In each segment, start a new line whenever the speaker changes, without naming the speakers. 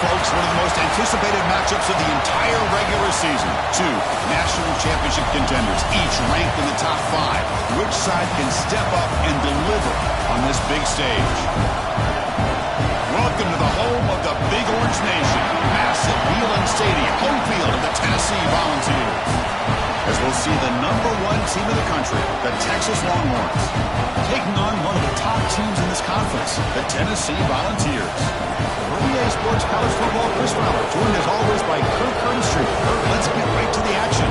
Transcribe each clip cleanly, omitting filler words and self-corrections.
folks, one of the most anticipated matchups of the entire regular season. Two national championship contenders, each ranked in the top 5. Which side can step up and deliver on this big stage? Welcome to the home of the Big Orange Nation. Massive Neyland Stadium, home field of the Tennessee Volunteers. As we'll see the #1 team in the country, the Texas Longhorns, taking on one of the top teams in this conference, the Tennessee Volunteers. EA Sports College Football, Chris Fowler, joined as always by Kirk Herbstreit. Kirk, let's get right to the action.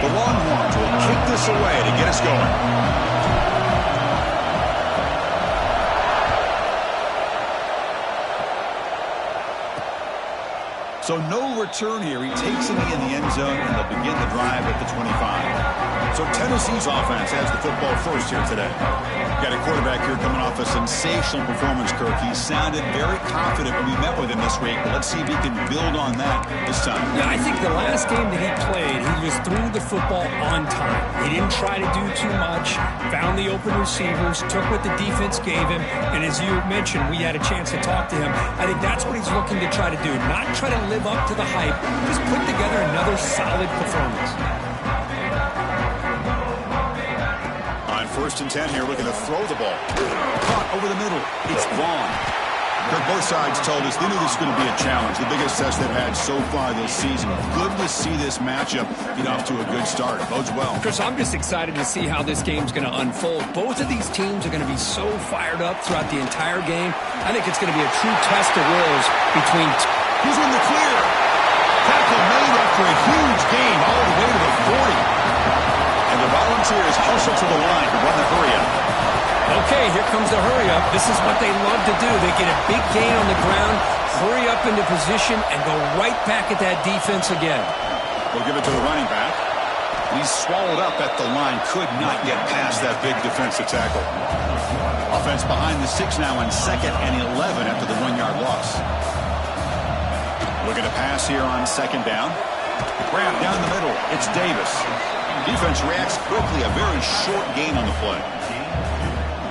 The Longhorns will kick this away to get us going. So no return here. He takes it in the end zone, and they'll begin the drive at the 25. So Tennessee's offense has the football first here today. Got a quarterback here coming off a sensational performance, Kirk. He sounded very confident when we met with him this week. But let's see if he can build on that this time.
Yeah, I think the last game that he played, he just threw the football on time. He didn't try to do too much, found the open receivers, took what the defense gave him, and as you mentioned, we had a chance to talk to him. I think that's what he's looking to try to do, not try to live up to the hype, just put together another solid performance.
On 1st and 10 here, looking to throw the ball. Caught over the middle. It's Vaughn. Kirk, both sides told us they knew this was going to be a challenge, the biggest test they've had so far this season. Good to see this matchup get off to a good start. Bodes well.
Chris, I'm just excited to see how this game's going to unfold. Both of these teams are going to be so fired up throughout the entire game. I think it's going to be a true test of wills between
He's in the clear. Tackle made after a huge gain all the way to the 40. And the Volunteers hustle to the line to run the hurry-up.
Okay, here comes the hurry-up. This is what they love to do. They get a big gain on the ground, hurry up into position, and go right back at that defense again.
We'll give it to the running back. He's swallowed up at the line. Could not get past that big defensive tackle. Offense behind the 6 now in 2nd and 11 after the 1-yard loss. Looking to pass here on 2nd down. Grab down the middle. It's Davis. Defense reacts quickly. A very short gain on the play.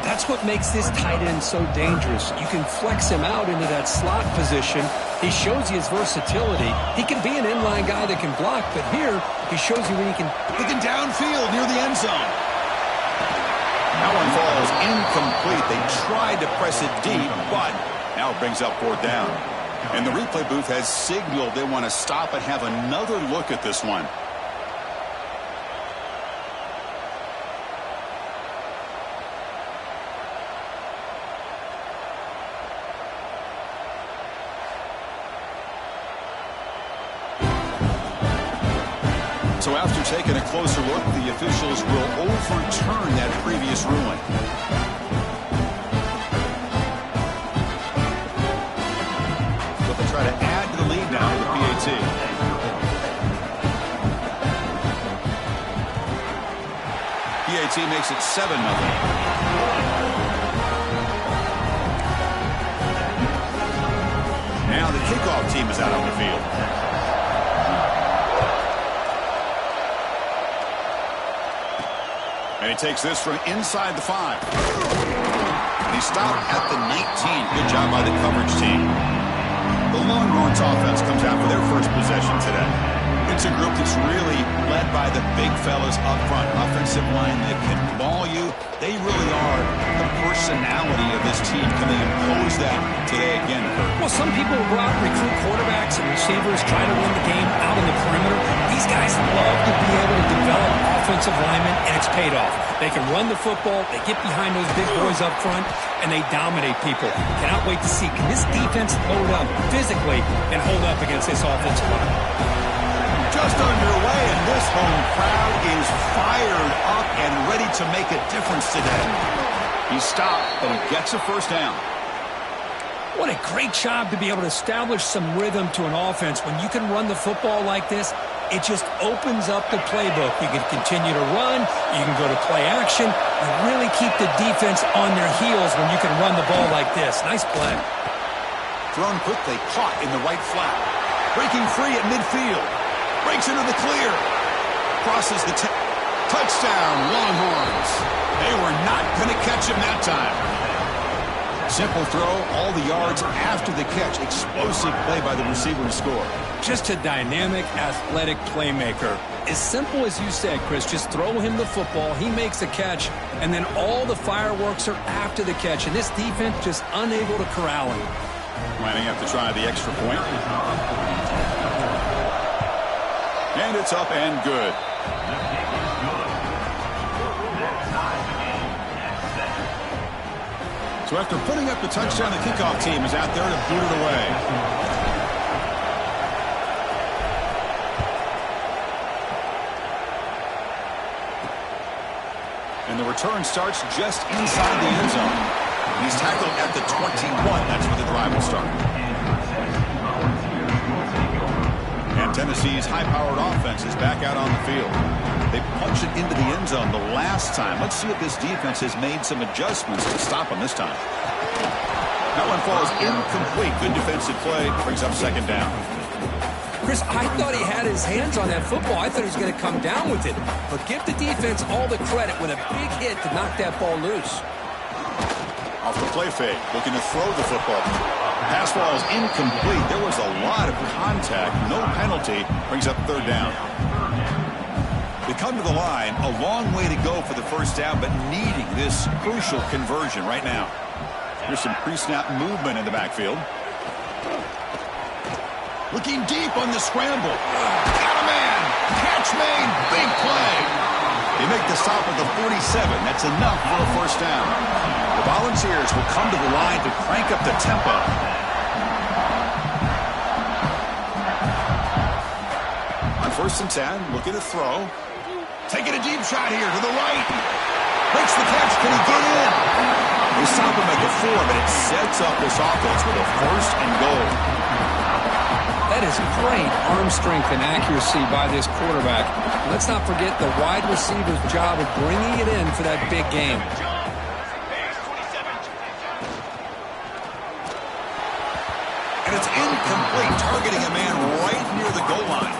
That's what makes this tight end so dangerous. You can flex him out into that slot position. He shows you his versatility. He can be an inline guy that can block, but here he shows you where he can.
Looking downfield near the end zone. That one falls incomplete. They tried to press it deep, but now it brings up 4th down. And the replay booth has signaled they want to stop and have another look at this one. So after taking a closer look, the officials will overturn that previous ruling. Try to add to the lead now to the PAT. PAT makes it 7-0. Now the kickoff team is out on the field. And he takes this from inside the 5. And he stopped at the 19. Good job by the coverage team. The Longhorns offense comes out for their first possession today. It's a group that's really led by the big fellas up front. Offensive line that can ball you. They really are the personality of this team. Can they impose that today again, Kirk?
Well, some people will go out and recruit quarterbacks and receivers, try to win the game out on the perimeter. These guys love to be able to develop offensive linemen, and it's paid off. They can run the football, they get behind those big boys up front, and they dominate people. Cannot wait to see, can this defense load up physically and hold up against this offensive line?
Just underway, and this home crowd is fired up and ready to make a difference today. He stopped, but he gets a 1st down.
What a great job to be able to establish some rhythm to an offense. When you can run the football like this, it just opens up the playbook. You can continue to run. You can go to play action. You really keep the defense on their heels when you can run the ball like this. Nice play.
Thrown quickly, caught in the right flat. Breaking free at midfield. Breaks into the clear. Crosses the touchdown, Longhorns. They were not going to catch him that time. Simple throw, all the yards after the catch. Explosive play by the receiver to score.
Just a dynamic, athletic playmaker. As simple as you said, Chris, just throw him the football, he makes the catch, and then all the fireworks are after the catch. And this defense just unable to corral him.
Might have to try the extra point. And it's up and good. So after putting up the touchdown, the kickoff team is out there to boot it away. And the return starts just inside the end zone. He's tackled at the 21. That's where the drive will start. And Tennessee's high-powered offense is back out on the field. They punched it into the end zone the last time. Let's see if this defense has made some adjustments to stop them this time. That one falls incomplete. Good defensive play. Brings up second down.
Chris, I thought he had his hands on that football. I thought he was going to come down with it. But give the defense all the credit with a big hit to knock that ball loose.
Off the play fake, looking to throw the football. Pass ball is incomplete. There was a lot of contact. No penalty. Brings up third down. They come to the line. A long way to go for the first down, but needing this crucial conversion right now. Here's some pre-snap movement in the backfield. Looking deep on the scramble. Got a man. Catch made. Big play. They make the stop at the 47. That's enough for a first down. The Volunteers will come to the line to crank up the tempo. On 1st and 10, looking to throw. Taking a deep shot here to the right. Makes the catch. Can he get in? They stop him at the 4, but it sets up this offense with a 1st and goal.
That is great arm strength and accuracy by this quarterback. Let's not forget the wide receiver's job of bringing it in for that big game.
And it's incomplete, targeting a man right near the goal line.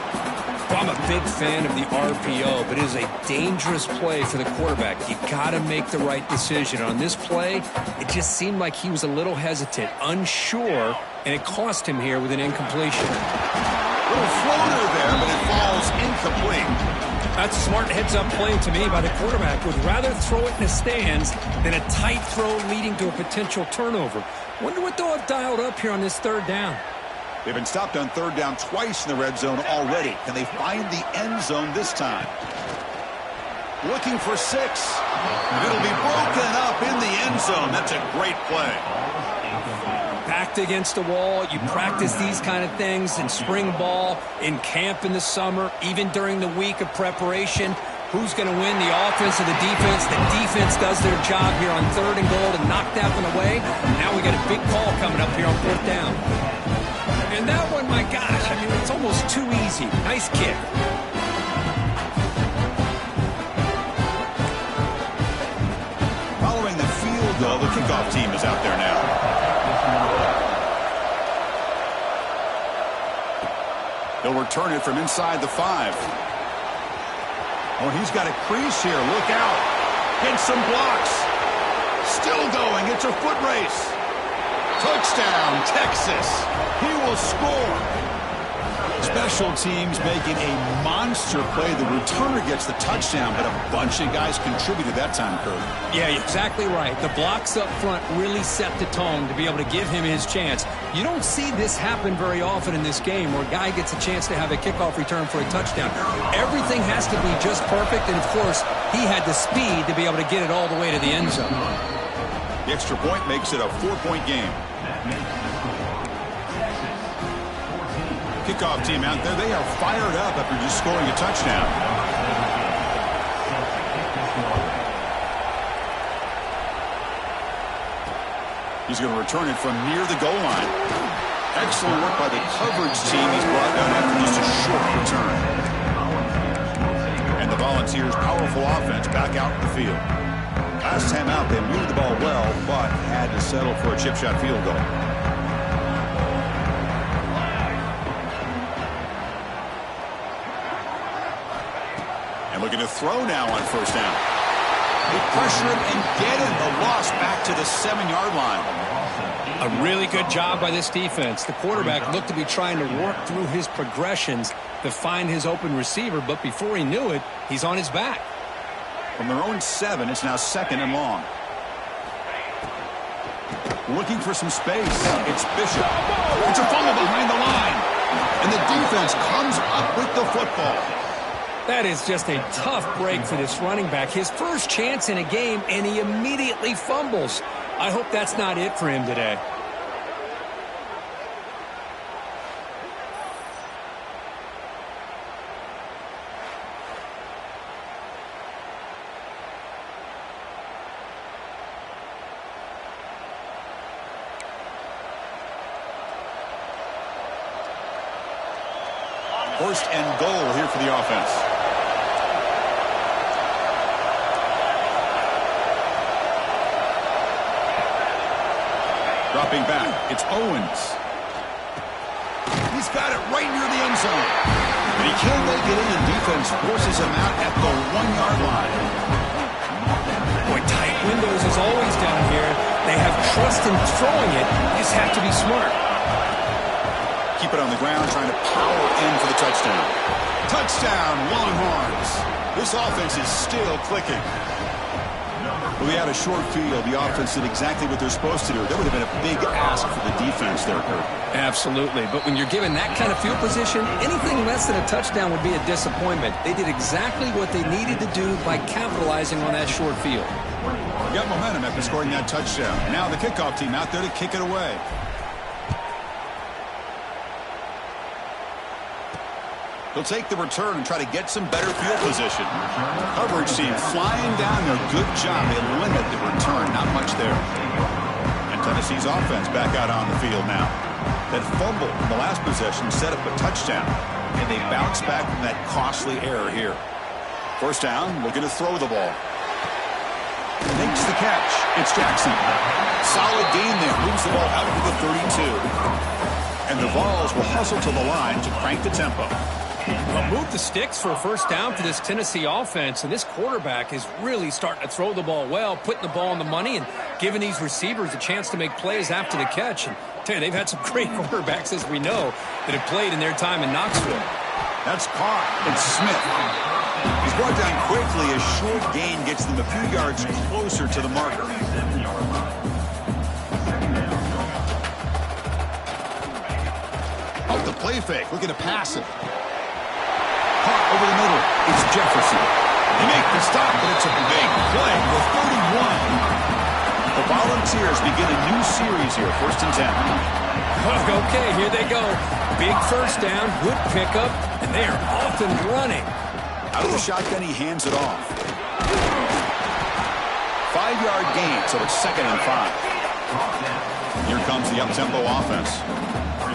Well, I'm a big fan of the RPO, but it is a dangerous play for the quarterback. You got to make the right decision. On this play, it just seemed like he was a little hesitant, unsure, and it cost him here with an incompletion.
Little floater there, but it falls incomplete.
That's a smart heads-up play to me by the quarterback. Would rather throw it in the stands than a tight throw leading to a potential turnover. Wonder what they'll have dialed up here on this third down.
They've been stopped on third down twice in the red zone already. Can they find the end zone this time? Looking for 6. It'll be broken up in the end zone. That's a great play.
Backed against the wall. You practice these kind of things in spring ball, in camp in the summer, even during the week of preparation. Who's going to win, the offense or the defense? The defense does their job here on 3rd and goal to knock that one away. Now we got a big call coming up here on 4th down. And that one, my gosh, I mean, it's almost too easy. Nice kick.
Following the field goal, the kickoff team is out there now. They'll return it from inside the 5. Oh, he's got a crease here. Look out. Hits some blocks. Still going. It's a foot race. Touchdown, Texas. He will score. Special teams making a monster play. The returner gets the touchdown, but a bunch of guys contributed that time, Kurt.
Yeah, exactly right. The blocks up front really set the tone to be able to give him his chance. You don't see this happen very often in this game where a guy gets a chance to have a kickoff return for a touchdown. Everything has to be just perfect, and, of course, he had the speed to be able to get it all the way to the end zone.
The extra point makes it a 4-point game. Kickoff team out there, they are fired up after just scoring a touchdown. He's going to return it from near the goal line. Excellent work by the coverage team. He's brought down after just a short return. And the Volunteers' powerful offense back out in the field. Last time out, they moved the ball well, but had to settle for a chip shot field goal. Looking to throw now on first down. They pressure him and get him. The loss back to the 7-yard line.
A really good job by this defense. The quarterback looked to be trying to work through his progressions to find his open receiver, but before he knew it, he's on his back.
From their own 7, it's now 2nd and long. Looking for some space. It's Bishop. It's a fumble behind the line. And the defense comes up with the football.
That is just a tough break for this running back. His first chance in a game, and he immediately fumbles. I hope that's not it for him today.
First and goal here for the offense. Dropping back, it's Owens. He's got it right near the end zone. But he can't make it in, and defense forces him out at the 1-yard line.
Boy, tight windows as always down here. They have trust in throwing it. You just have to be smart.
Keep it on the ground, trying to power in for the touchdown. Touchdown, Longhorns. This offense is still clicking. Well, they had a short field. The offense did exactly what they're supposed to do. That would have been a big ask for the defense there, Kurt.
Absolutely. But when you're given that kind of field position, anything less than a touchdown would be a disappointment. They did exactly what they needed to do by capitalizing on that short field.
Got momentum after scoring that touchdown. Now the kickoff team out there to kick it away. They'll take the return and try to get some better field position. Coverage team flying down there. Good job. They limit the return. Not much there. And Tennessee's offense back out on the field now. That fumble in the last possession set up a touchdown. And they bounce back from that costly error here. First down, looking to throw the ball. Makes the catch. It's Jackson. Solid gain there. Moves the ball out to the 32. And the Vols will hustle to the line to crank the tempo.
Well, move the sticks for a first down for this Tennessee offense, and this quarterback is really starting to throw the ball well, putting the ball on the money, and giving these receivers a chance to make plays after the catch. And I tell you, they've had some great quarterbacks, as we know, that have played in their time in Knoxville.
That's caught. It's Smith. He's brought down quickly. A short gain gets them a few yards closer to the marker. Off the play fake, looking to pass it. Caught over the middle. It's Jefferson. They make the stop, but it's a big play with 31. The Volunteers begin a new series here, 1st and 10.
Okay, here they go. Big first down, good pickup, and they are off and running.
Out of the shotgun, he hands it off. 5-yard gain, so it's 2nd and 5. Here comes the up-tempo offense.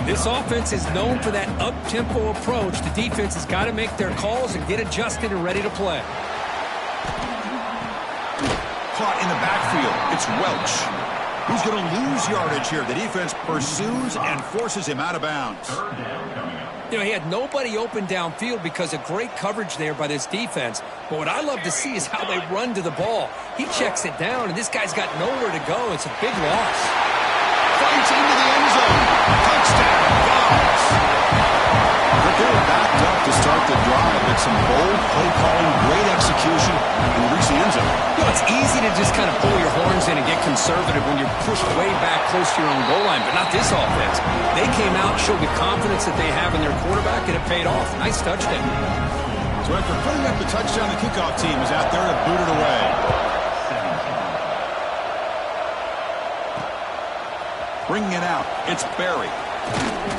This offense is known for that up-tempo approach. The defense has got to make their calls and get adjusted and ready to play.
Caught in the backfield. It's Welch. Who's going to lose yardage here? The defense pursues and forces him out of bounds.
You know, he had nobody open downfield because of great coverage there by this defense. But what I love to see is how they run to the ball. He checks it down, and this guy's got nowhere to go. It's a big loss.
Fights into the end zone. Touchdown, Vols. They're backed up to start the drive. It's some bold play calling, great execution, and we reach the end zone.
You know, it's easy to just kind of pull your horns in and get conservative when you're pushed way back close to your own goal line, but not this offense. They came out, showed the confidence that they have in their quarterback, and it paid off. Nice touchdown.
So after putting up the touchdown, the kickoff team is out there to boot it away. Bringing it out, it's Barry.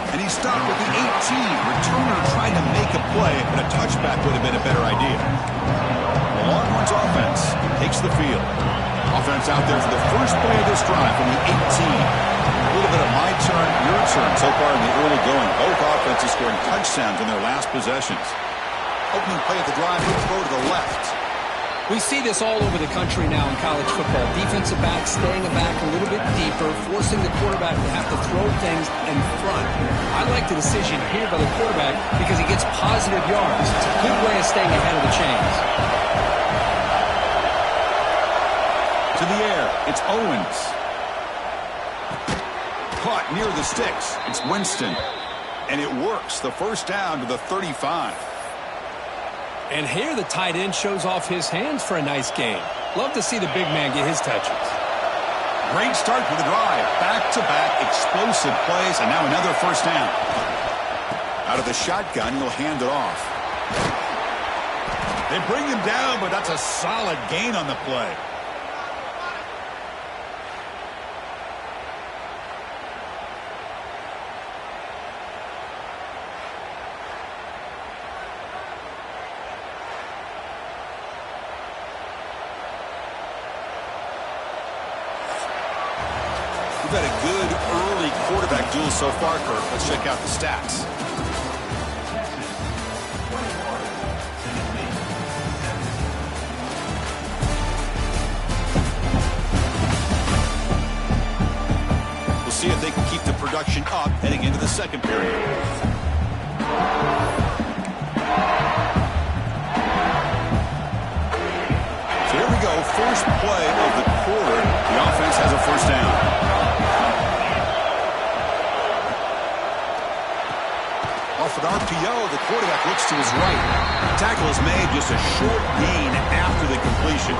And he's stopped at the 18. Returner trying to make a play, but a touchback would have been a better idea. The Longhorns offense takes the field. Offense out there for the first play of this drive from the 18. A little bit of my turn, your turn so far in the early going. Both offenses scoring touchdowns in their last possessions. Opening play of the drive, he'll throw to the left.
We see this all over the country now in college football. Defensive backs staying back a little bit deeper, forcing the quarterback to have to throw things in front. I like the decision here by the quarterback because he gets positive yards. It's a good way of staying ahead of the chains.
To the air, it's Owens. Caught near the sticks. It's Winston. And it works. The first down to the 35.
And here the tight end shows off his hands for a nice game. Love to see the big man get his touches.
Great start for the drive. Back-to-back explosive plays, and now another first down. Out of the shotgun, he'll hand it off. They bring him down, but that's a solid gain on the play. We've had a good early quarterback duel so far, Kirk. Let's check out the stats. We'll see if they can keep the production up heading into the second period. So here we go. First play of the quarter. The offense has a first down. Off an RPO, the quarterback looks to his right. The tackle is made, just a short gain after the completion.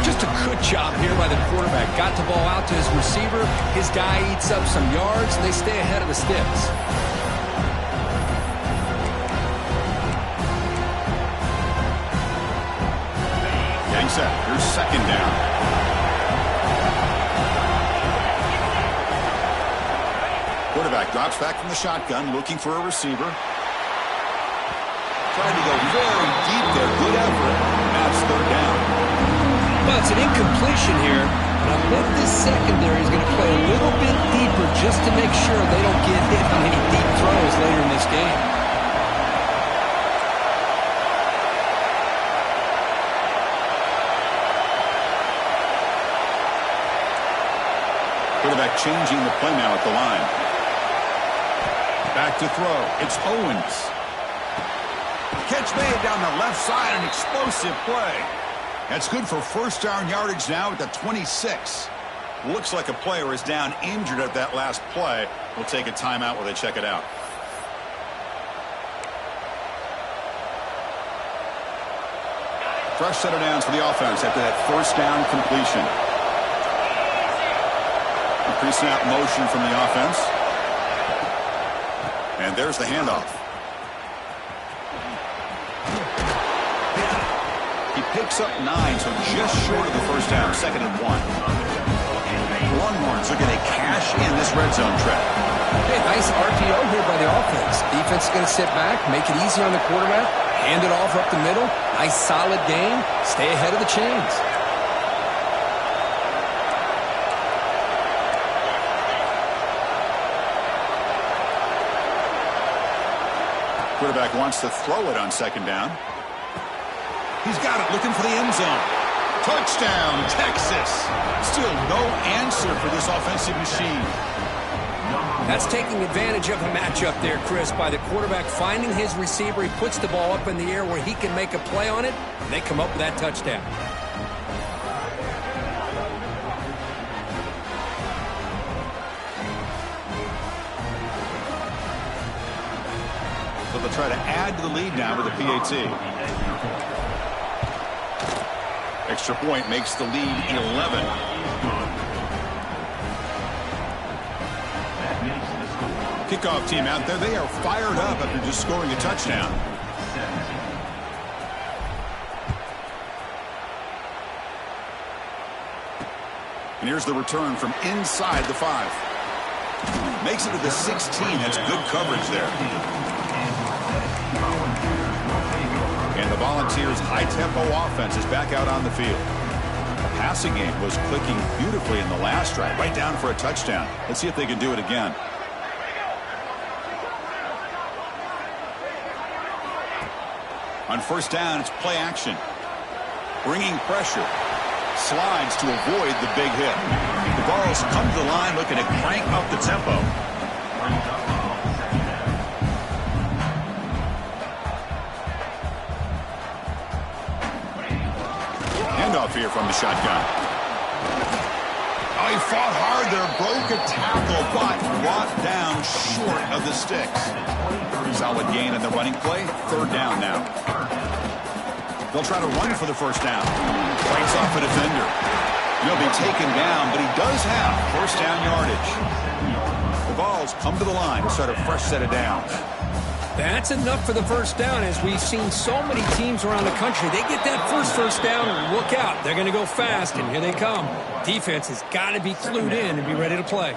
Just a good job here by the quarterback. Got the ball out to his receiver. His guy eats up some yards, and they stay ahead of the sticks.
Gang set. Here's second down. Quarterback drops back from the shotgun, looking for a receiver. Trying to go very deep there. Good effort. Now it's third down.
Well, it's an incompletion here. I bet this secondary is going to play a little bit deeper just to make sure they don't get hit on any deep throws later in this game.
Quarterback changing the play now at the line. Back to throw. It's Owens. Catch made down the left side, an explosive play. That's good for first down yardage now at the 26. Looks like a player is down injured at that last play. We'll take a timeout while they check it out. Fresh set of downs for the offense after that first down completion. Pre-snap motion from the offense. And there's the handoff. He picks up 9, so just short of the first down, 2nd and 1. Longhorns looking to cash in this red zone trap.
Hey, nice RPO here by the offense. Defense is going to sit back, make it easy on the quarterback, hand it off up the middle. Nice solid game. Stay ahead of the chains.
Quarterback wants to throw it on 2nd down. He's got it, looking for the end zone. Touchdown, Texas. Still no answer for this offensive machine.
That's taking advantage of the matchup there, Chris, by the quarterback finding his receiver. He puts the ball up in the air where he can make a play on it, and they come up with that touchdown.
So they'll try to add to the lead now with the PAT. Extra point makes the lead 11. Kickoff team out there. They are fired up after just scoring a touchdown. And here's the return from inside the 5. Makes it to the 16. That's good coverage there. And the Volunteers' high-tempo offense is back out on the field. The passing game was clicking beautifully in the last drive, right down for a touchdown. Let's see if they can do it again. On first down, it's play action. bringing pressure. Slides to avoid the big hit. The Vols come to the line looking to crank up the tempo. Handoff here from the shotgun. Oh, he fought hard there, broke a tackle, but brought down short of the sticks. Solid gain in the running play. Third down now. They'll try to run for the first down. Fights off a defender. He'll be taken down, but he does have first down yardage. The Vols come to the line to start a fresh set of downs.
That's enough for the first down, as we've seen so many teams around the country. They get that first down, and look out. They're going to go fast, and here they come. Defense has got to be clued in and be ready to play.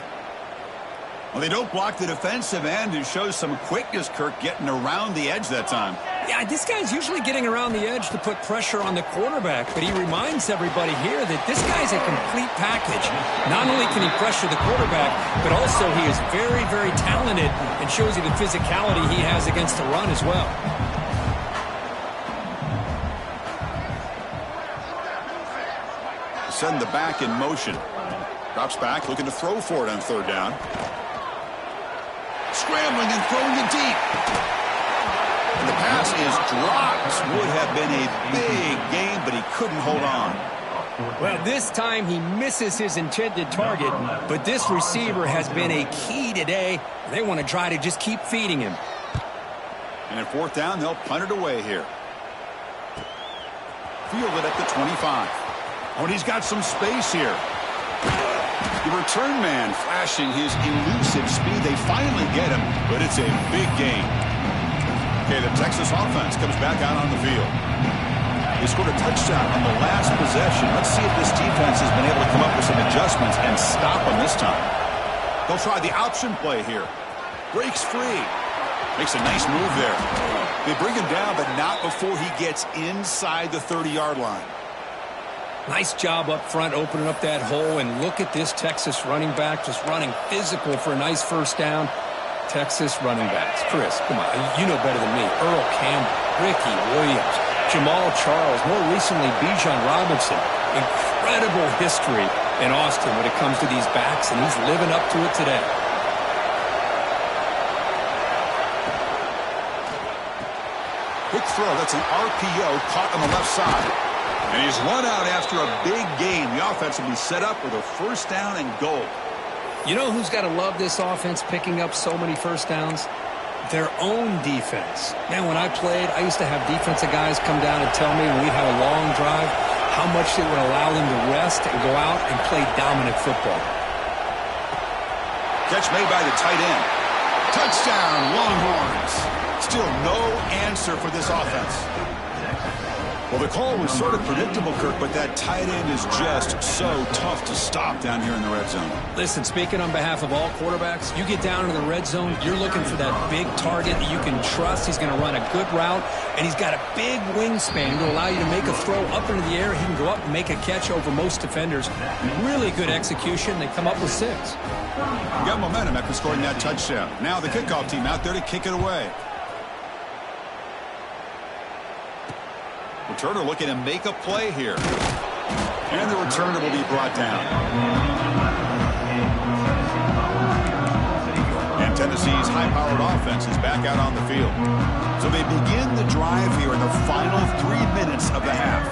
Well, they don't block the defensive end, who shows some quickness, Kirk, getting around the edge that time.
Yeah, this guy's usually getting around the edge to put pressure on the quarterback, but he reminds everybody here that this guy's a complete package. Not only can he pressure the quarterback, but also he is very, very talented and shows you the physicality he has against the run as well.
Send the back in motion. Drops back, looking to throw for it on third down. Scrambling and throwing it deep. And the pass is dropped. Would have been a big gain, but he couldn't hold on.
Well, this time he misses his intended target, but this receiver has been a key today. They want to try to just keep feeding him.
And at fourth down, they'll punt it away here. Fielded at the 25. Oh, and he's got some space here. The return man flashing his elusive speed. They finally get him, but it's a big gain. Okay, the Texas offense comes back out on the field. They scored a touchdown on the last possession. Let's see if this defense has been able to come up with some adjustments and stop them this time. They'll try the option play here. Breaks free. Makes a nice move there. They bring him down, but not before he gets inside the 30-yard line.
Nice job up front opening up that hole, and look at this Texas running back just running physical for a nice first down. Texas running backs. Chris, come on, you know better than me. Earl Campbell, Ricky Williams, Jamal Charles, more recently Bijan Robinson. Incredible history in Austin when it comes to these backs, and he's living up to it today.
Quick throw, that's an RPO caught on the left side. And he's run out after a big gain. The offense will be set up with a first down and goal.
You know who's got to love this offense picking up so many first downs? Their own defense. Man, when I played, I used to have defensive guys come down and tell me when we had a long drive how much it would allow them to rest and go out and play dominant football.
Catch made by the tight end. Touchdown, Longhorns. Still no answer for this offense. Well, the call was sort of predictable, Kirk, but that tight end is just so tough to stop down here in the red zone.
Listen, speaking on behalf of all quarterbacks, you get down in the red zone, you're looking for that big target that you can trust. He's going to run a good route, and he's got a big wingspan to allow you to make a throw up into the air. He can go up and make a catch over most defenders. Really good execution. They come up with 6.
You got momentum after scoring that touchdown. Now the kickoff team out there to kick it away. Returner looking to make a play here. And the returner will be brought down. And Tennessee's high-powered offense is back out on the field. So they begin the drive here in the final 3 minutes of the half.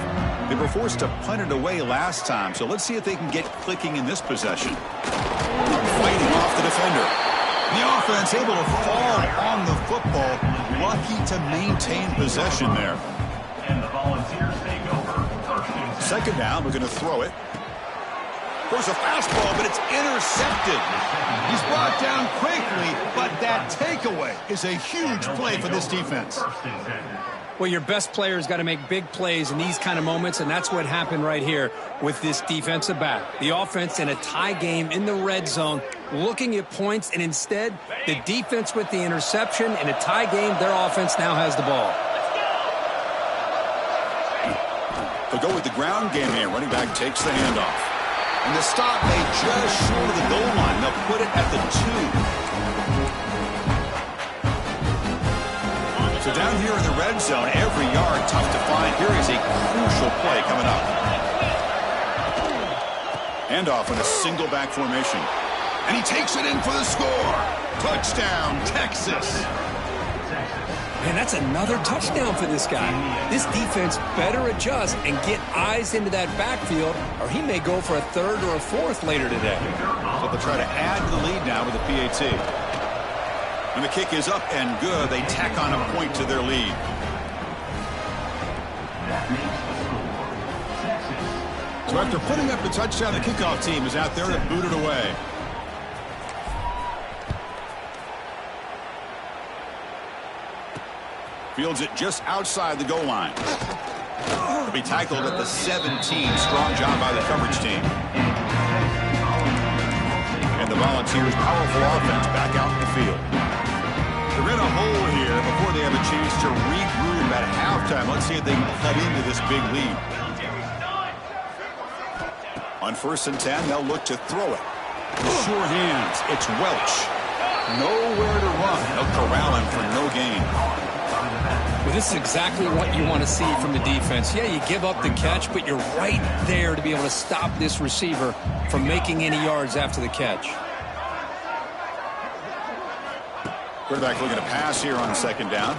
They were forced to punt it away last time, so let's see if they can get clicking in this possession. Fighting off the defender. The offense able to fall on the football. Lucky to maintain possession there.
And the Volunteers take over.
Second down, we're going to throw it. Goes a fastball, but it's intercepted. He's brought down quickly, but that takeaway is a huge play for this defense.
Well, your best player's got to make big plays in these kind of moments, and that's what happened right here with this defensive back. The offense in a tie game in the red zone, looking at points, and instead, the defense with the interception. In a tie game, their offense now has the ball.
They'll go with the ground game here. Running back takes the handoff. And the stop made just short of the goal line. They'll put it at the 2. So down here in the red red zone. Every yard tough to find. Here is a crucial play coming up. Handoff in a single back formation. And he takes it in for the score. Touchdown, Texas.
Man, that's another touchdown for this guy. This defense better adjust and get eyes into that backfield, or he may go for a third or a fourth later today.
So they'll try to add to the lead now with the PAT. And the kick is up and good. They tack on a point to their lead. So after putting up the touchdown, the kickoff team is out there to boot it away. Fields it just outside the goal line. He'll be tackled at the 17. Strong job by the coverage team. And the Volunteers' powerful offense back out in the field. They're in a hole here before they have a chance to regroup at halftime. Let's see if they can cut into this big lead. On 1st and 10, they'll look to throw it. Sure hands. It's Welch. Nowhere to run. They'll corral him for no gain.
Well, this is exactly what you want to see from the defense. Yeah, you give up the catch, but you're right there to be able to stop this receiver from making any yards after the catch.
Quarterback looking to pass here on 2nd down.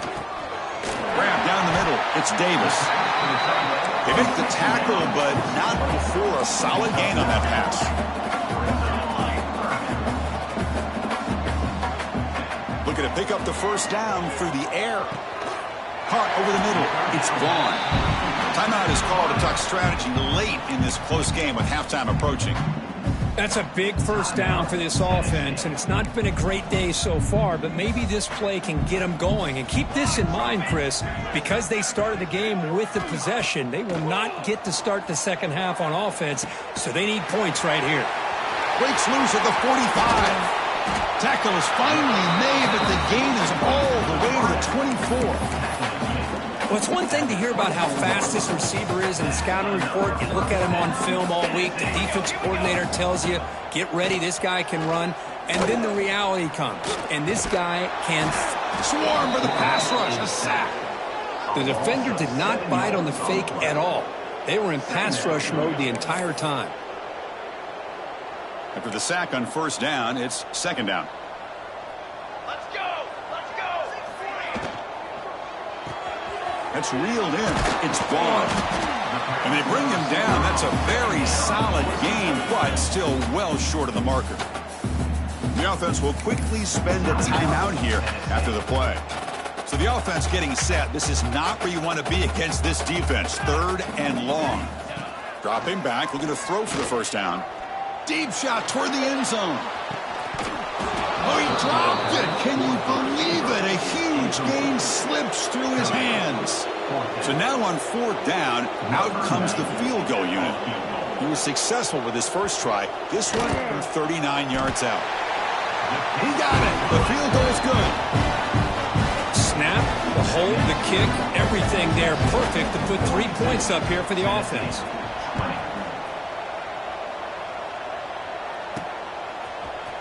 Grab down the middle. It's Davis. They make the tackle, but not before a solid gain on that pass. Looking to pick up the 1st down through the air. Caught over the middle. It's gone. Timeout is called to talk strategy late in this close game with halftime approaching.
That's a big 1st down for this offense, and it's not been a great day so far, but maybe this play can get them going. And keep this in mind, Chris, because they started the game with the possession, they will not get to start the second half on offense, so they need points right here.
Breaks loose at the 45. Tackle is finally made, but the gain is all the way to the 24.
Well, it's one thing to hear about how fast this receiver is in the scouting report. You look at him on film all week. The defense coordinator tells you, get ready, this guy can run. And then the reality comes, and this guy can
swarm for the pass rush, a sack.
The defender did not bite on the fake at all. They were in pass rush mode the entire time.
After the sack on 1st down, it's 2nd down.
Let's go! Let's go!
That's reeled in. It's gone. And they bring him down. That's a very solid gain, but still well short of the marker. The offense will quickly spend a timeout here after the play. So the offense getting set. This is not where you want to be against this defense. 3rd and long. Dropping back, looking to throw for the 1st down. Deep shot toward the end zone. Oh, he dropped it. Can you believe it? A huge gain slips through his hands. So now on 4th down, out comes the field goal unit. He was successful with his first try. This one from 39 yards out. He got it. The field goal is good.
Snap, the hold, the kick, everything there perfect to put 3 points up here for the offense.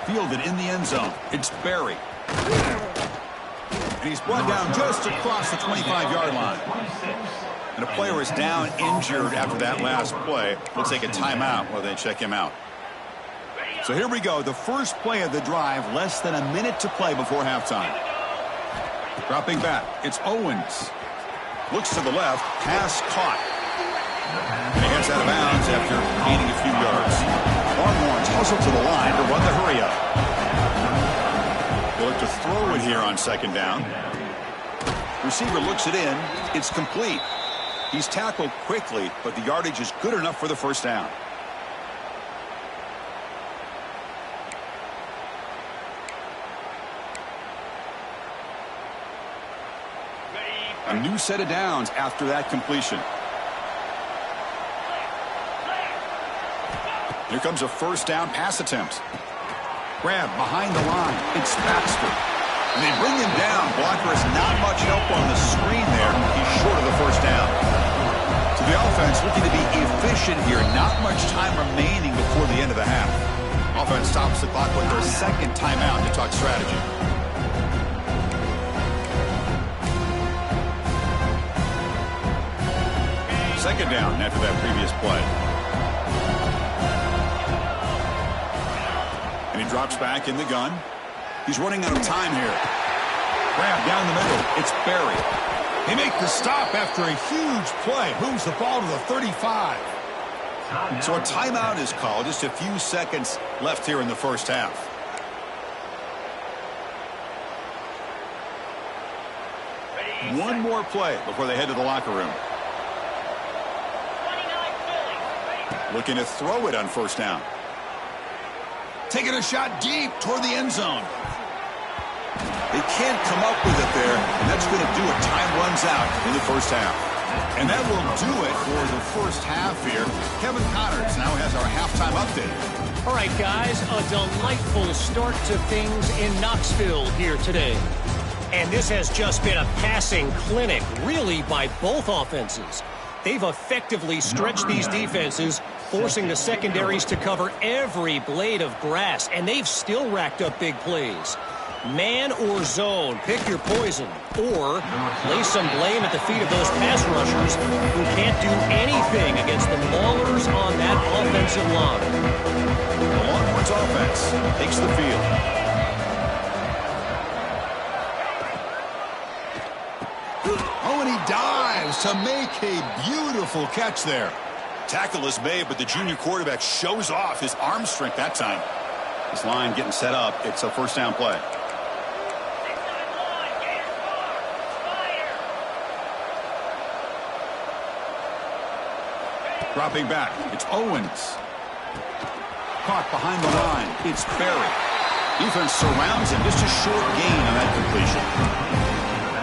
Fielded in the end zone. It's Berry. And he's brought down just across the 25-yard line. And a player is down injured after that last play. We'll take a timeout while they check him out. So here we go. The first play of the drive. Less than a minute to play before halftime. Dropping back. It's Owens. Looks to the left. Pass caught. And he gets out of bounds after gaining a few yards. Longhorns hustle to the line to run the hurry up. They'll look to throw it here on 2nd down. Receiver looks it in. It's complete. He's tackled quickly, but the yardage is good enough for the 1st down. A new set of downs after that completion. Here comes a 1st down pass attempt. Grab behind the line. It's Baxter. And they bring him down. Blocker has not much help on the screen there. He's short of the 1st down. So the offense looking to be efficient here. Not much time remaining before the end of the half. Offense stops the clock with their 2nd timeout to talk strategy. second down after that previous play. And he drops back in the gun. He's running out of time here. Grab down the middle. It's Barry.
They make the stop after a huge play. Moves the ball to the 35.
So a timeout is called. Just a few seconds left here in the first half. One more play before they head to the locker room. Looking to throw it on first down.
Taking a shot deep toward the end zone.
They can't come up with it there, and that's going to do it. Time runs out in the first half. And that will do it for the first half here. Kevin Connors now has our halftime update.
All right, guys, a delightful start to things in Knoxville here today. And this has just been a passing clinic, really, by both offenses. They've effectively stretched these defenses, forcing the secondaries to cover every blade of grass, and they've still racked up big plays. Man or zone, pick your poison, or lay some blame at the feet of those pass rushers who can't do anything against the maulers on that offensive line.
The Longhorns offense takes the field.
Oh, and he dives to make a beautiful catch there.
Tackle is made, but the junior quarterback shows off his arm strength that time. This line getting set up. It's a first down play. Dropping back. It's Owens. Caught behind the line. It's Barry. Defense surrounds him. Just a short gain on that completion.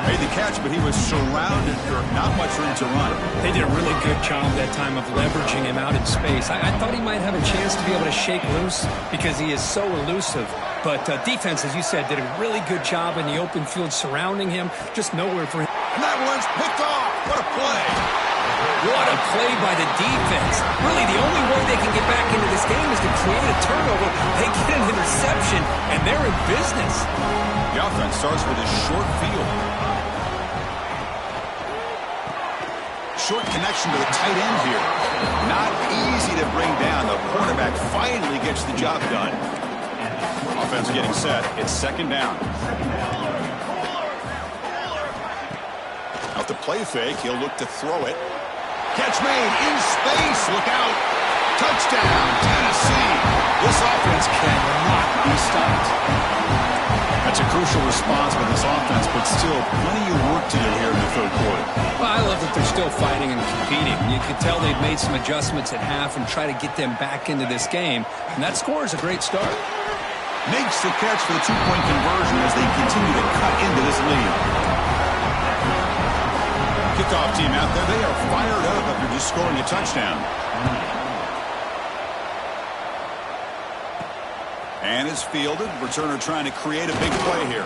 Made the catch, but he was surrounded. Not much room to run.
They did a really good job that time of leveraging him out in space. I thought he might have a chance to be able to shake loose because he is so elusive. But defense, as you said, did a really good job in the open field surrounding him. Just nowhere for him.
And that one's picked off. What a play.
What a play by the defense. Really, the only way they can get back into this game is to create a turnover. They get an interception, and they're in business.
The offense starts with a short field. Short connection to the tight end here. Not easy to bring down. The quarterback finally gets the job done. Offense getting set. It's second down. Out the play fake. He'll look to throw it.
Catch made in space. Look out. Touchdown, Tennessee.
This offense cannot be stopped. That's a crucial response by this offense, but still plenty of work to do here in the third quarter.
Well, I love that they're still fighting and competing. You could tell they've made some adjustments at half and try to get them back into this game. And that score is a great start.
Makes the catch for the two-point conversion as they continue to cut into this lead. Kickoff team out there, they are fired up after just scoring a touchdown. And is fielded. Returner trying to create a big play here.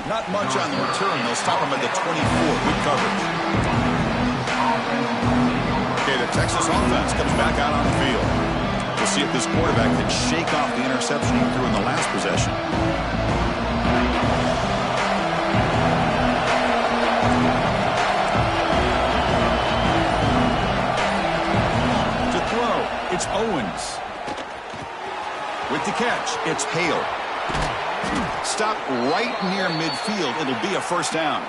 Not much on the return. They'll stop him at the 24. Good coverage. Okay, the Texas offense comes back out on the field. We'll see if this quarterback can shake off the interception he threw in the last possession. To throw, it's Owens. With the catch, it's Hale. Stop right near midfield. It'll be a first down.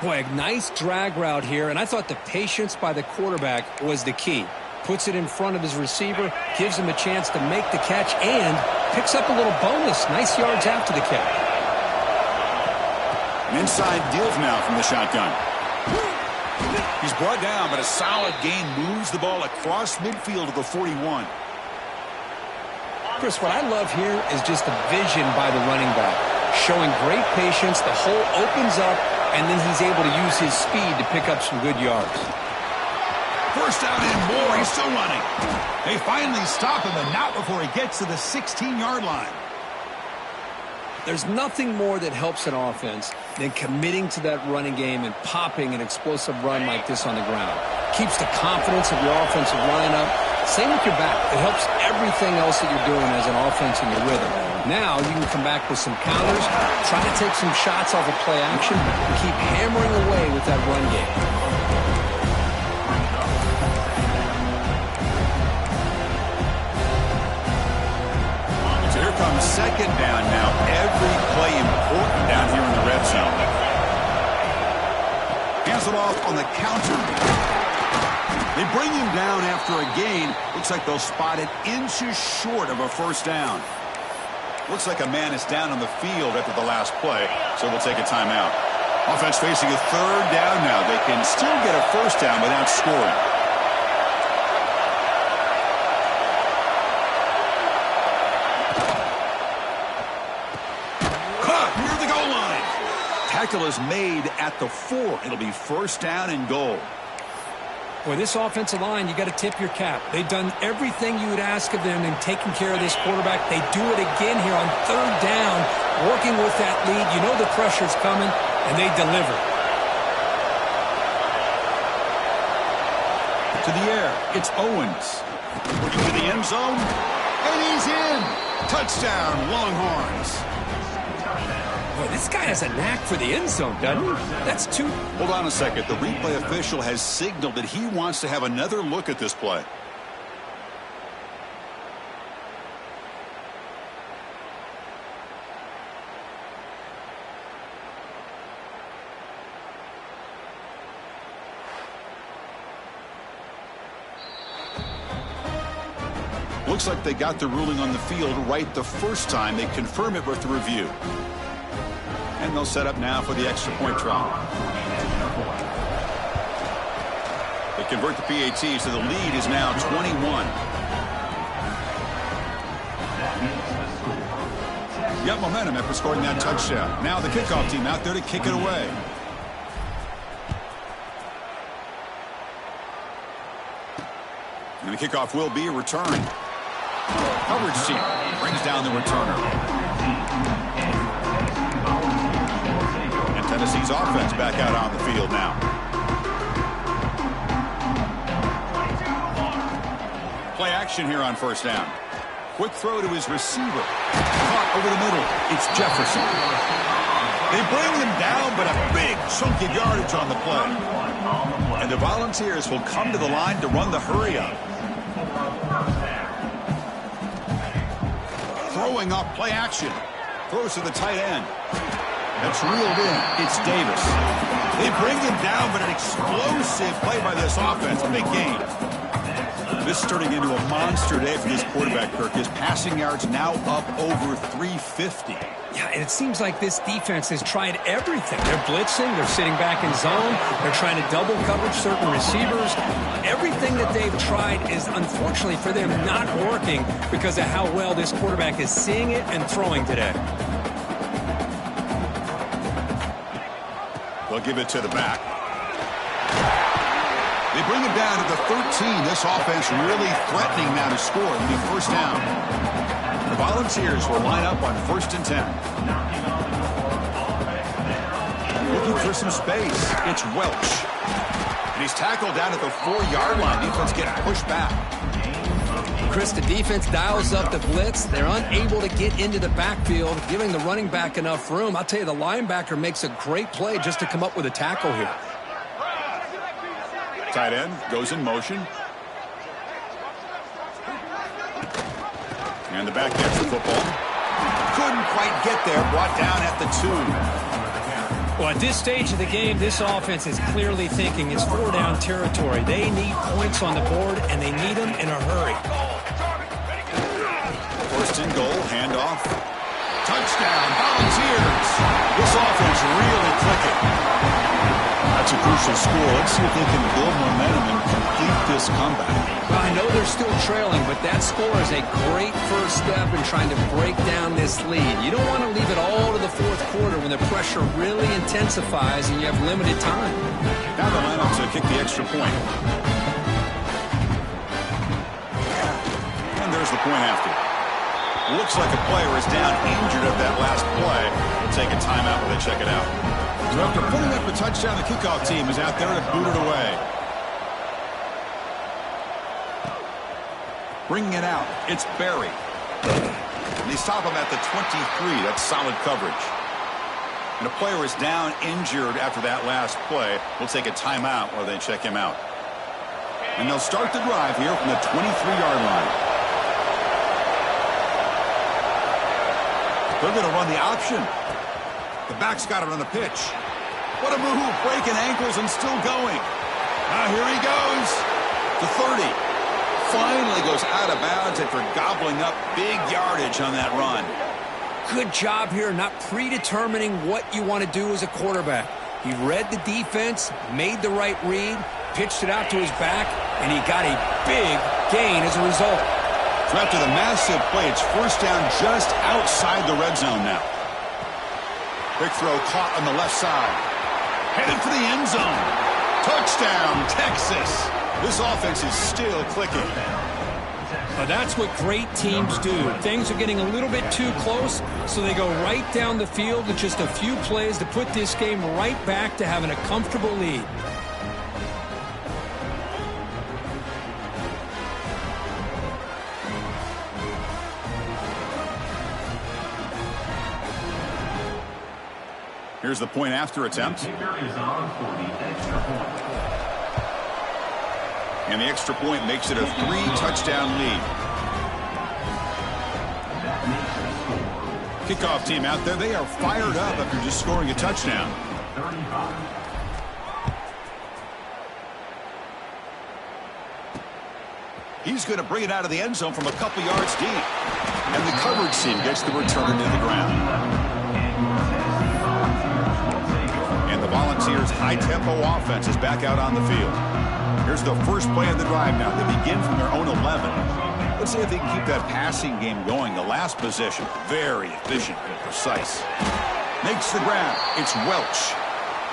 Boy, a nice drag route here, and I thought the patience by the quarterback was the key. Puts it in front of his receiver, gives him a chance to make the catch, and picks up a little bonus. Nice yards after the catch.
An inside deal now from the shotgun. He's brought down, but a solid gain moves the ball across midfield to the 41.
Chris, what I love here is just the vision by the running back. Showing great patience, the hole opens up, and then he's able to use his speed to pick up some good yards.
First down and more. He's still running. They finally stop him, and not before he gets to the 16-yard line.
There's nothing more that helps an offense than committing to that running game and popping an explosive run like this on the ground. Keeps the confidence of your offensive lineup. Same with your back. It helps everything else that you're doing as an offense in your rhythm. Now you can come back with some counters, try to take some shots off of play action, and keep hammering away with that run game.
becomes second down now. Every play important down here in the red zone. Hands it off on the counter. They bring him down after a gain. Looks like they'll spot it inches short of a first down. Looks like a man is down on the field after the last play, so they'll take a timeout. Offense facing a third down now. They can still get a first down without scoring. Near the goal line. Tackle is made at the 4. It'll be first down and goal.
Boy, this offensive line, you got to tip your cap. They've done everything you would ask of them in taking care of this quarterback. They do it again here on third down, working with that lead. You know the pressure's coming, and they deliver.
To the air, it's Owens. Working to the end zone, and he's in. Touchdown, Longhorns.
Boy, this guy has a knack for the end zone, doesn't he? That's two.
Hold on a second. The replay official has signaled that he wants to have another look at this play. Looks like they got the ruling on the field right the first time. They confirm it with the review. And they'll set up now for the extra point try. They convert the PAT, so the lead is now 21. Got momentum after scoring that touchdown. Now the kickoff team out there to kick it away. And the kickoff will be a return. Coverage team brings down the returner. Tennessee's offense back out on the field now. Play action here on first down. Quick throw to his receiver. Caught over the middle. It's Jefferson. They bring him down, but a big chunk of yardage on the play. And the Volunteers will come to the line to run the hurry up. Throwing up play action. Throws to the tight end. That's reeled in. It's Davis. They bring him down, but an explosive play by this offense, and they gain. This is turning into a monster day for this quarterback, Kirk. His passing yards now up over 350.
Yeah, and it seems like this defense has tried everything. They're blitzing. They're sitting back in zone. They're trying to double coverage certain receivers. Everything that they've tried is, unfortunately for them, not working because of how well this quarterback is seeing it and throwing today.
They'll give it to the back. They bring him down to the 13. This offense really threatening now to score. It'll be first down. The Volunteers will line up on 1st and 10. Looking for some space. It's Welch. And he's tackled down at the 4-yard line. Defense getting pushed back.
Chris, the defense dials up the blitz. They're unable to get into the backfield, giving the running back enough room. I'll tell you, the linebacker makes a great play just to come up with a tackle here.
Tight end goes in motion. And the back gets the football. Couldn't quite get there. Brought down at the 2.
Well, at this stage of the game, this offense is clearly thinking it's 4-down territory. They need points on the board, and they need them in a hurry.
1st and goal, handoff. Touchdown, Volunteers. This offense really clicking. That's a crucial score. Let's see if they can build momentum and complete this comeback.
Well, I know they're still trailing, but that score is a great first step in trying to break down this lead. You don't want to leave it all to the 4th quarter when the pressure really intensifies and you have limited time.
Now the lineup to kick the extra point. And there's the point after. Looks like a player is down injured at that last play. We'll take a timeout while they check it out. So after putting up a touchdown, the kickoff team is out there to boot it away. Bringing it out, it's Berry. And they stop him at the 23. That's solid coverage. And a player is down injured after that last play. We'll take a timeout while they check him out. And they'll start the drive here from the 23-yard line. They're going to run the option. The back's got it on the pitch. What a move, breaking ankles and still going. Now here he goes to 30. Finally goes out of bounds after gobbling up big yardage on that run.
Good job here, not predetermining what you want to do as a quarterback. He read the defense, made the right read, pitched it out to his back, and he got a big gain as a result.
So after the massive play, it's first down just outside the red zone now. Quick throw caught on the left side. Headed for the end zone. Touchdown, Texas. This offense is still clicking.
That's what great teams do. Things are getting a little bit too close, so they go right down the field with just a few plays to put this game right back to having a comfortable lead.
Here's the point after attempt. And the extra point makes it a 3-touchdown lead. Kickoff team out there, they are fired up after just scoring a touchdown. He's going to bring it out of the end zone from a couple yards deep. And the coverage team gets the return to the ground. And the Volunteers' high-tempo offense is back out on the field. Here's the first play of the drive now. They begin from their own 11. Let's see if they can keep that passing game going. The last possession, very efficient and precise. Makes the grab. It's Welch.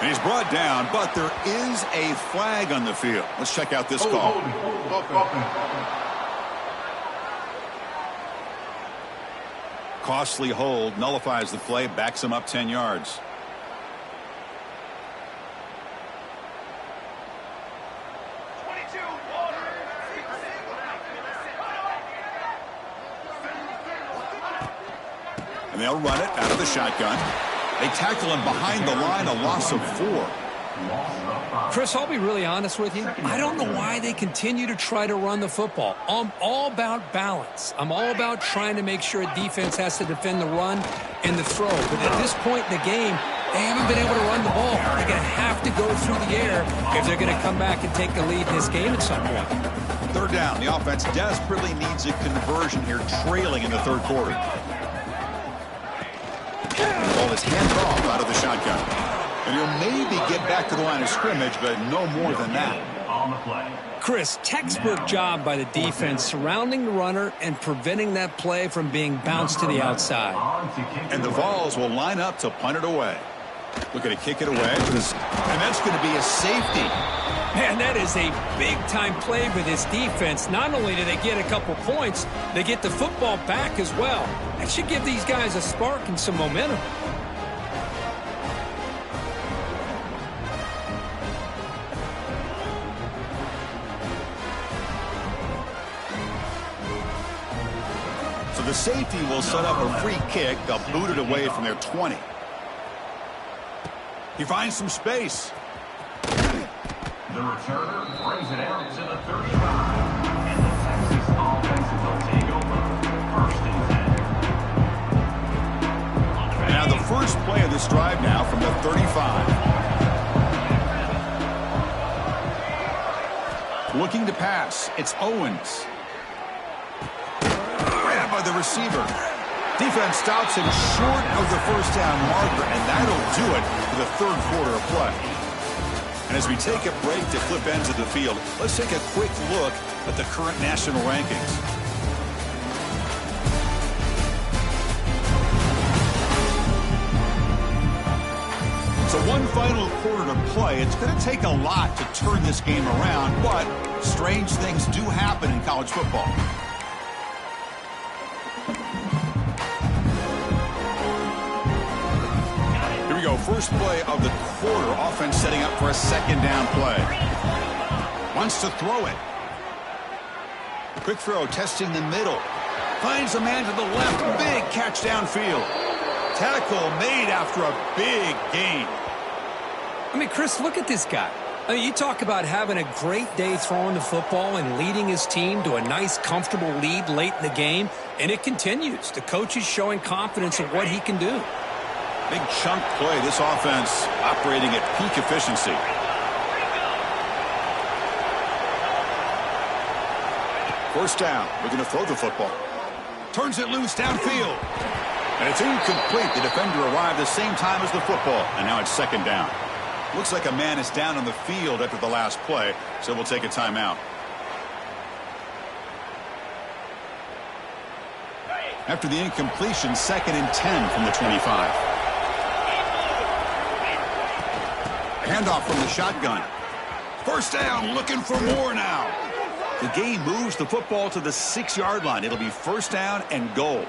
And he's brought down, but there is a flag on the field. Let's check out this call. Costly hold, nullifies the play, backs him up 10 yards. And they'll run it out of the shotgun. They tackle him behind the line, a loss of 4.
Chris, I'll be really honest with you. I don't know why they continue to try to run the football. I'm all about balance. I'm all about trying to make sure a defense has to defend the run and the throw. But at this point in the game, they haven't been able to run the ball. They're going to have to go through the air if they're going to come back and take the lead in this game at some point.
Third down. The offense desperately needs a conversion here, trailing in the third quarter. The ball is handed off out of the shotgun. And he'll maybe get back to the line of scrimmage, but no more than that.
Chris, textbook job by the defense surrounding the runner and preventing that play from being bounced to the outside.
And the Vols will line up to punt it away. Looking to kick it away. And that's going to be a safety.
Man, that is a big-time play for this defense. Not only do they get a couple points, they get the football back as well. That should give these guys a spark and some momentum.
So the safety will set up a free kick. They'll boot it away from their 20. He finds some space.
The returner brings it out to the 35. And the Texas offense will take over first and 10.
Now the first play of this drive now from the 35. Looking to pass. It's Owens. Grabbed by the receiver. Defense stops him short of the first down marker, and that'll do it for the third quarter of play. And as we take a break to flip ends of the field, let's take a quick look at the current national rankings. So one final quarter to play. It's going to take a lot to turn this game around, but strange things do happen in college football. Here we go. First play of the quarter. Offense setting up for a second down play. Wants to throw it. Quick throw, testing the middle. Finds a man to the left. Big catch downfield. Tackle made after a big gain.
I mean, Chris, look at this guy. I mean, you talk about having a great day throwing the football and leading his team to a nice, comfortable lead late in the game. And it continues. The coach is showing confidence in what he can do.
Big chunk play. This offense operating at peak efficiency. First down. We're going to throw the football.
Turns it loose downfield.
And it's incomplete. The defender arrived the same time as the football. And now it's second down. Looks like a man is down on the field after the last play, so we'll take a timeout. After the incompletion, 2nd and 10 from the 25. Handoff from the shotgun.
First down, looking for more now.
The game moves the football to the 6-yard line. It'll be first down and goal.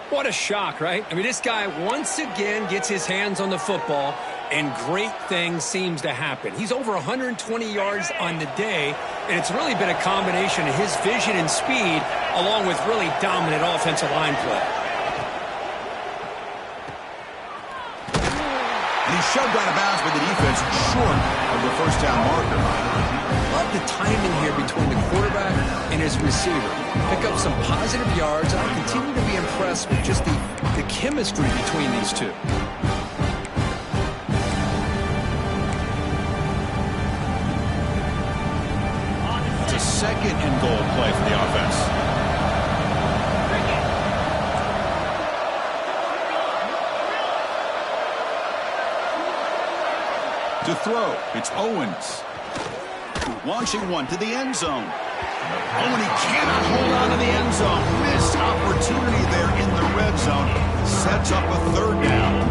What a shock, right? I mean, this guy once again gets his hands on the football, and great things seems to happen. He's over 120 yards on the day, and it's really been a combination of his vision and speed along with really dominant offensive line play.
And he's shoved out of bounds by the defense short of the first down marker.
Love the timing here between the quarterback and his receiver. Pick up some positive yards. I continue to be impressed with just the chemistry between these two.
It's a second and goal play for the offense. To throw, it's Owens. Launching one to the end zone. Oh, and he cannot hold on to the end zone. Missed opportunity there in the red zone. Sets up a third down.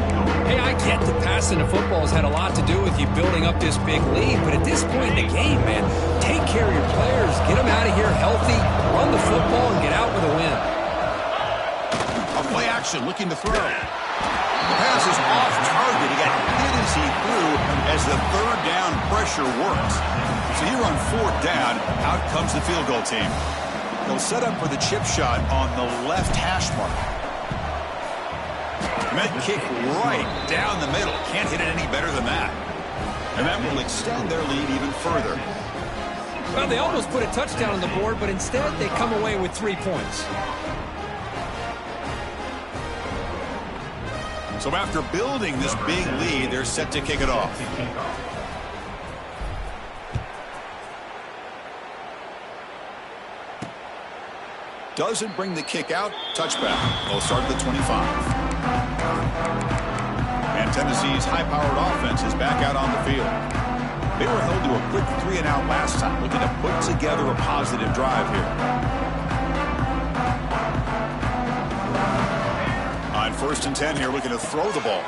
Hey, I get that passing the football has had a lot to do with you building up this big lead, but at this point in the game, man, take care of your players. Get them out of here healthy, run the football, and get out with a win.
A play action, looking to throw. The pass is off target. He got hit as he threw as the third down pressure worked. So here on fourth down, out comes the field goal team. They'll set up for the chip shot on the left hash mark. Met kick right down the middle. Can't hit it any better than that. And that will extend their lead even further.
Well, they almost put a touchdown on the board, but instead they come away with 3 points.
So after building this big lead, they're set to kick it off. Doesn't bring the kick out. Touchback. They'll start at the 25. And Tennessee's high-powered offense is back out on the field. They were held to a quick 3-and-out last time, looking to put together a positive drive here. On 1st and 10 here, looking to throw the ball.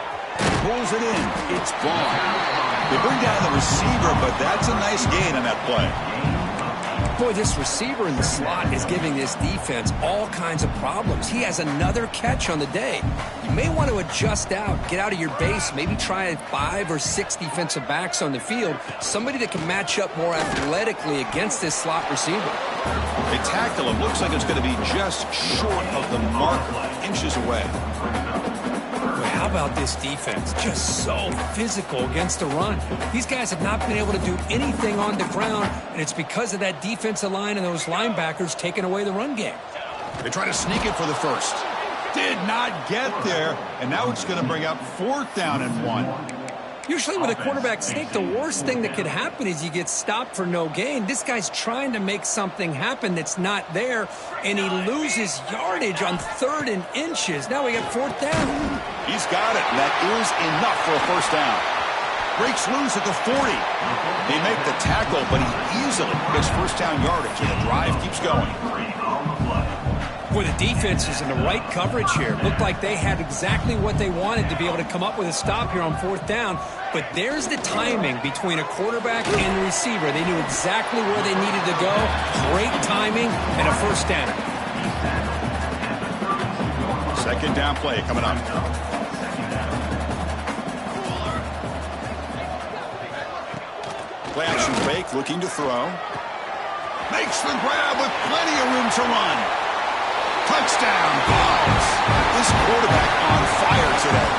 Pulls it in. It's Vaughn. They bring down the receiver, but that's a nice gain on that play.
Boy, this receiver in the slot is giving this defense all kinds of problems. He has another catch on the day. You may want to adjust out, get out of your base, maybe try 5 or 6 defensive backs on the field, somebody that can match up more athletically against this slot receiver.
They tackle him. Looks like it's going to be just short of the marker, inches away.
How about this defense? Just so physical against the run. These guys have not been able to do anything on the ground, and it's because of that defensive line and those linebackers taking away the run game.
They try to sneak it for the first.
Did not get there, and now it's going to bring up 4th down and 1.
Usually with a quarterback sneak, the worst thing that could happen is you get stopped for no gain. This guy's trying to make something happen that's not there, and he loses yardage on 3rd and inches. Now we got 4th down.
He's got it, and that is enough for a first down. Breaks loose at the 40. They make the tackle, but he easily gets first down yardage, and the drive keeps going.
Boy, the defense is in the right coverage here. Looked like they had exactly what they wanted to be able to come up with a stop here on 4th down. But there's the timing between a quarterback and the receiver. They knew exactly where they needed to go. Great timing and a first down.
Second down play coming up. Play action fake, looking to throw.
Makes the grab with plenty of room to run. Touchdown, Dogs.
This quarterback on fire today.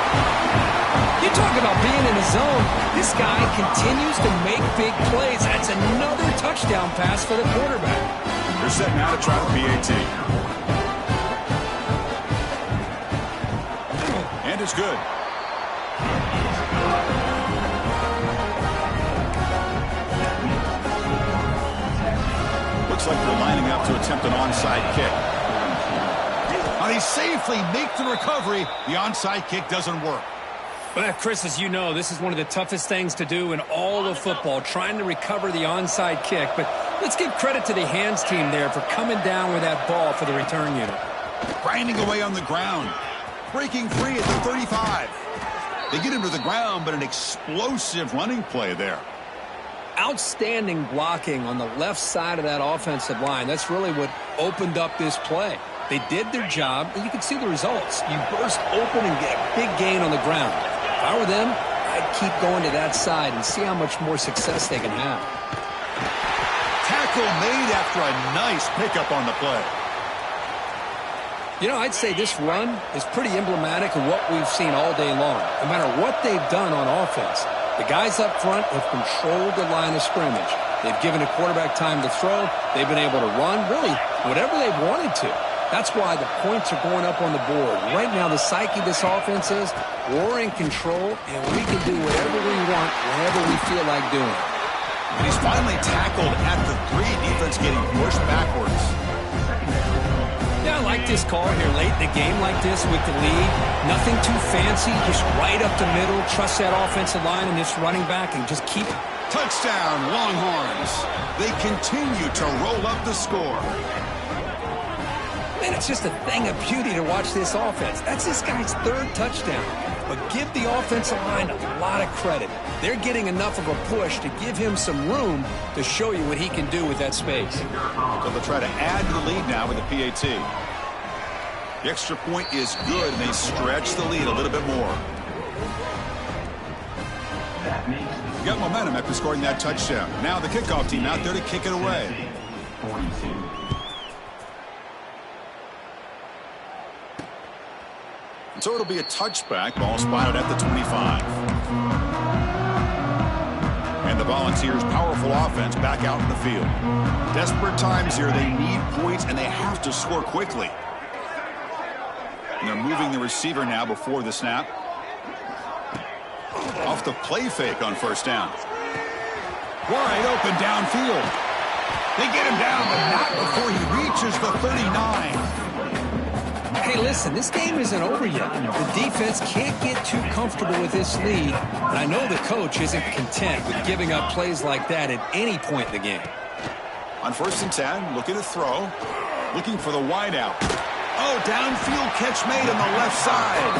You talk about being in the zone. This guy continues to make big plays. That's another touchdown pass for the quarterback.
They're set now to try the PAT. And it's good. Looks like they're lining up to attempt an onside kick.
And he safely makes the recovery. The onside kick doesn't work.
Well, Chris, as you know, this is one of the toughest things to do in all of football, trying to recover the onside kick. But let's give credit to the hands team there for coming down with that ball for the return unit.
Grinding away on the ground. Breaking free at the 35. They get him to the ground, but an explosive running play there.
Outstanding blocking on the left side of that offensive line. That's really what opened up this play. They did their job, and you can see the results. You burst open and get a big gain on the ground. If I were them, I'd keep going to that side and see how much more success they can have.
Tackle made after a nice pickup on the play.
You know, I'd say this run is pretty emblematic of what we've seen all day long. No matter what they've done on offense, the guys up front have controlled the line of scrimmage. They've given a quarterback time to throw. They've been able to run, really, whatever they've wanted to. That's why the points are going up on the board. Right now, the psyche of this offense is we're in control, and we can do whatever we want, whenever we feel like doing.
And he's finally tackled at the 3. Defense getting pushed backwards.
Yeah, I like this call here late in the game like this with the lead. Nothing too fancy, just right up the middle. Trust that offensive line and this running back and just keep it.
Touchdown, Longhorns. They continue to roll up the score.
Man, it's just a thing of beauty to watch this offense. That's this guy's 3rd touchdown. But give the offensive line a lot of credit. They're getting enough of a push to give him some room to show you what he can do with that space.
So they'll try to add to the lead now with the PAT. The extra point is good, and they stretch the lead a little bit more. You got momentum after scoring that touchdown. Now the kickoff team out there to kick it away.
42.
So it'll be a touchback. Ball spotted at the 25. And the Volunteers' powerful offense back out in the field. Desperate times here. They need points, and they have to score quickly. And they're moving the receiver now before the snap. Off the play fake on first down.
Wide open downfield. They get him down, but not before he reaches the 39.
Hey, listen, this game isn't over yet. The defense can't get too comfortable with this lead, and I know the coach isn't content with giving up plays like that at any point in the game.
On first and 10, looking to throw. Looking for the wide out.
Oh, downfield catch made on the left side.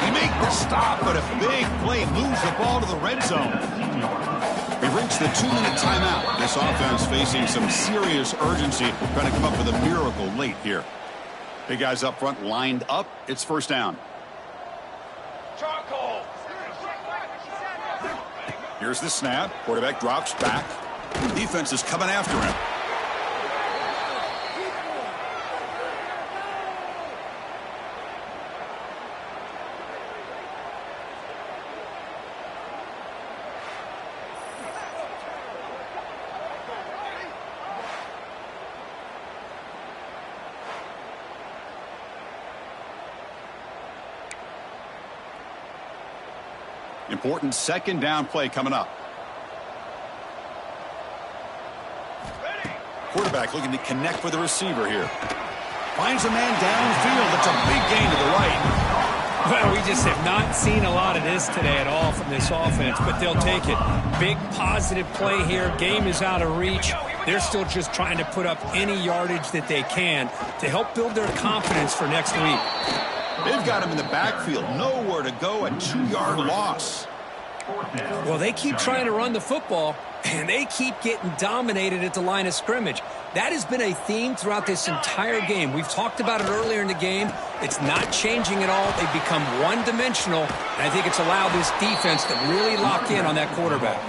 They make the stop, but a big play moves the ball to the red zone.
We've reached the 2-minute timeout. This offense facing some serious urgency, trying to come up with a miracle late here. Big guys up front lined up. It's first down.
Charcoal.
Here's the snap. Quarterback drops back. Defense is coming after him. Important second down play coming up. Quarterback looking to connect with the receiver here.
Finds a man downfield. It's a big gain to the right.
Well, we just have not seen a lot of this today at all from this offense, but they'll take it. Big positive play here. Game is out of reach. They're still just trying to put up any yardage that they can to help build their confidence for next week.
They've got him in the backfield. Nowhere to go. A 2-yard loss.
Well, they keep trying to run the football, and they keep getting dominated at the line of scrimmage. That has been a theme throughout this entire game. We've talked about it earlier in the game. It's not changing at all. They've become one-dimensional, and I think it's allowed this defense to really lock in on that quarterback.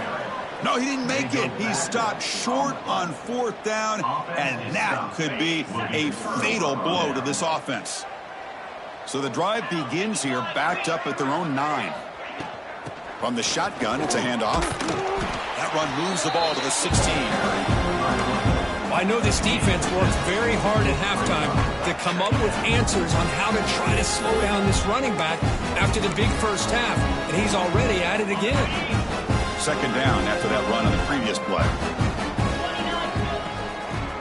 No, he didn't make it. He stopped short on 4th down, and that could be a fatal blow to this offense.
So the drive begins here, backed up at their own 9. From the shotgun, it's a handoff. That run moves the ball to the 16.
I know this defense works very hard at halftime to come up with answers on how to try to slow down this running back after the big first half, and he's already at it again.
Second down after that run on the previous play.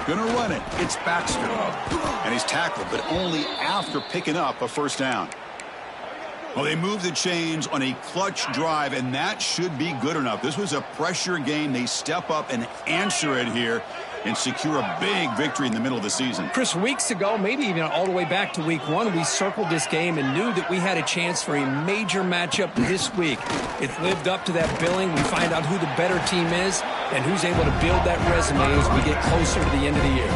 Gonna run it. It's Baxter. And he's tackled, but only after picking up a first down. Well, they moved the chains on a clutch drive, and that should be good enough. This was a pressure game. They step up and answer it here and secure a big victory in the middle of the season.
Chris, weeks ago, maybe even all the way back to week 1, we circled this game and knew that we had a chance for a major matchup this week. It lived up to that billing. We find out who the better team is and who's able to build that resume as we get closer to the end of the year.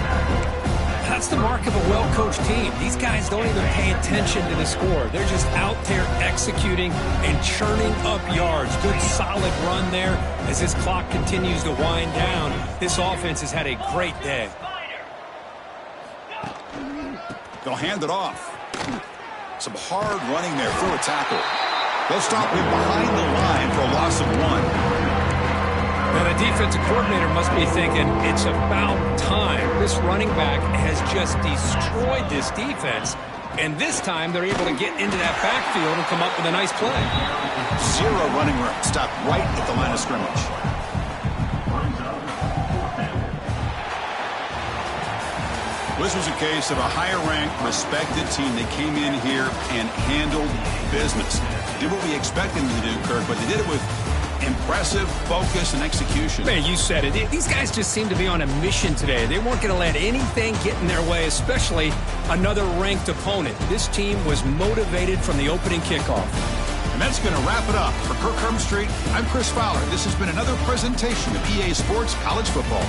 That's the mark of a well-coached team. These guys don't even pay attention to the score. They're just out there executing and churning up yards. Good, solid run there as this clock continues to wind down. This offense has had a great day.
They'll hand it off. Some hard running there for a tackle. They'll stop him behind the line for a loss of 1.
Now, the defensive coordinator must be thinking, it's about time. This running back has just destroyed this defense, and this time they're able to get into that backfield and come up with a nice play.
0 running room. Stopped right at the line of scrimmage. This was a case of a higher-ranked, respected team that came in here and handled business. Did what we expected them to do, Kirk, but they did it with impressive focus and execution.
Man, you said it. These guys just seem to be on a mission today. They weren't going to let anything get in their way, especially another ranked opponent. This team was motivated from the opening kickoff.
And that's going to wrap it up. For Kirk Herbstreit, I'm Chris Fowler. This has been another presentation of EA Sports College Football.